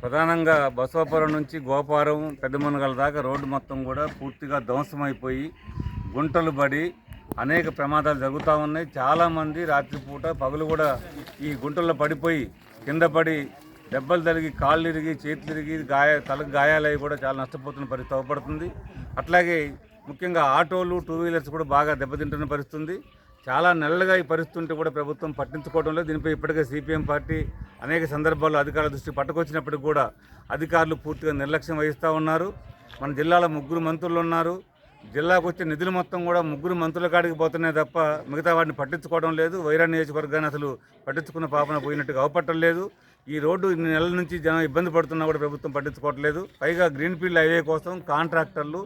ప్రధానంగా బసవాపురం నుంచి గోపారం పెద్దమునగల దాకా రోడ్డు మొత్తం కూడా పూర్తిగా ధ్వంసమైపోయి గుంటలు పడి అనేక ప్రమాదాలు జరుగుతూ ఉన్నాయి. చాలామంది రాత్రిపూట పగలు కూడా ఈ గుంటల్లో పడిపోయి కింద పడి దెబ్బలు తగిలి కాళ్ళు ఇరిగి చేతులు ఇరిగి తలకు గాయాలయ్యి కూడా చాలా నష్టపోతున్న పరిస్థితి అవపడుతుంది. అట్లాగే ముఖ్యంగా ఆటోలు, టూ వీలర్స్ కూడా బాగా దెబ్బతింటున్న పరిస్థితుంది. చాలా నెలలుగా ఈ పరిస్థితి ఉంటే కూడా ప్రభుత్వం పట్టించుకోవడం లేదు. దీనిపై ఇప్పటికే సిపిఎం పార్టీ అనేక సందర్భాల్లో అధికారుల దృష్టి పట్టుకొచ్చినప్పటికీ కూడా అధికారులు పూర్తిగా నిర్లక్ష్యం వహిస్తూ ఉన్నారు. మన జిల్లాలో 3 మంత్రులు ఉన్నారు. జిల్లాకు వచ్చే నిధులు మొత్తం కూడా 3 మంత్రుల కాడికి పోతున్నాయి తప్ప మిగతా వాటిని పట్టించుకోవడం లేదు. వైరా నియోజకవర్గాన్ని అసలు పట్టించుకున్న పాపన పోయినట్టుగా అవపట్టం లేదు. ఈ రోడ్డు ఇన్ని నెలల నుంచి జనం ఇబ్బంది పడుతున్నా కూడా ప్రభుత్వం పట్టించుకోవట్లేదు. పైగా గ్రీన్ఫీల్డ్ హైవే కోసం కాంట్రాక్టర్లు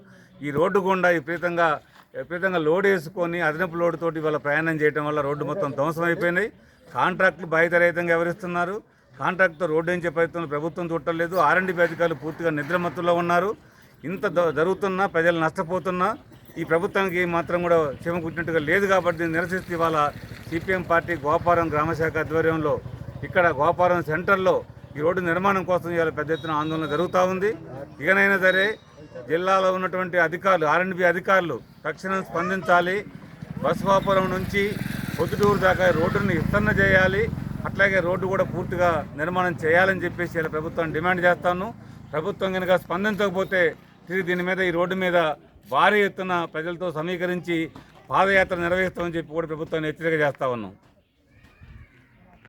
ఈ రోడ్డు గుండా విపరీతంగా లోడ్ వేసుకొని అదనపు లోడ్ తోటి వాళ్ళ ప్రయాణం చేయడం వల్ల రోడ్డు మొత్తం ధ్వంసం అయిపోయినాయి. కాంట్రాక్టులు బాధ్యతారహితంగా వ్యవహరిస్తున్నారు. కాంట్రాక్ట్తో రోడ్డు వేయించే ప్రయత్నం ప్రభుత్వం చూడలేదు. ఆర్ఎండ్బి అధికారులు పూర్తిగా నిద్రమత్తులో ఉన్నారు. ఇంత జరుగుతున్నా ప్రజలు నష్టపోతున్నా ఈ ప్రభుత్వానికి మాత్రం కూడా క్షేమ కుట్టినట్టుగా లేదు. కాబట్టి దీన్ని నిరసిస్తూ ఇవాళ సిపిఎం పార్టీ గోపారం గ్రామశాఖ ఆధ్వర్యంలో ఇక్కడ గోపారం సెంటర్లో ఈ రోడ్డు నిర్మాణం కోసం ఇవాళ పెద్ద ఎత్తున ఆందోళన జరుగుతూ ఉంది. ఇకనైనా సరే జిల్లాలో ఉన్నటువంటి అధికారులు, ఆర్ఎండ్బి అధికారులు తక్షణం స్పందించాలి. బసవాపురం నుంచి పొద్దుటూరు దాకా రోడ్డుని విస్తరణ చేయాలి. అట్లాగే రోడ్డు కూడా పూర్తిగా నిర్మాణం చేయాలని చెప్పేసి ఇలా ప్రభుత్వాన్ని డిమాండ్ చేస్తాను. ప్రభుత్వం కనుక స్పందించకపోతే తిరిగి దీని మీద ఈ రోడ్డు మీద భారీ ఎత్తున ప్రజలతో సమీకరించి పాదయాత్ర నిర్వహిస్తామని చెప్పి కూడా ప్రభుత్వాన్ని హెచ్చరిక చేస్తా ఉన్నాం.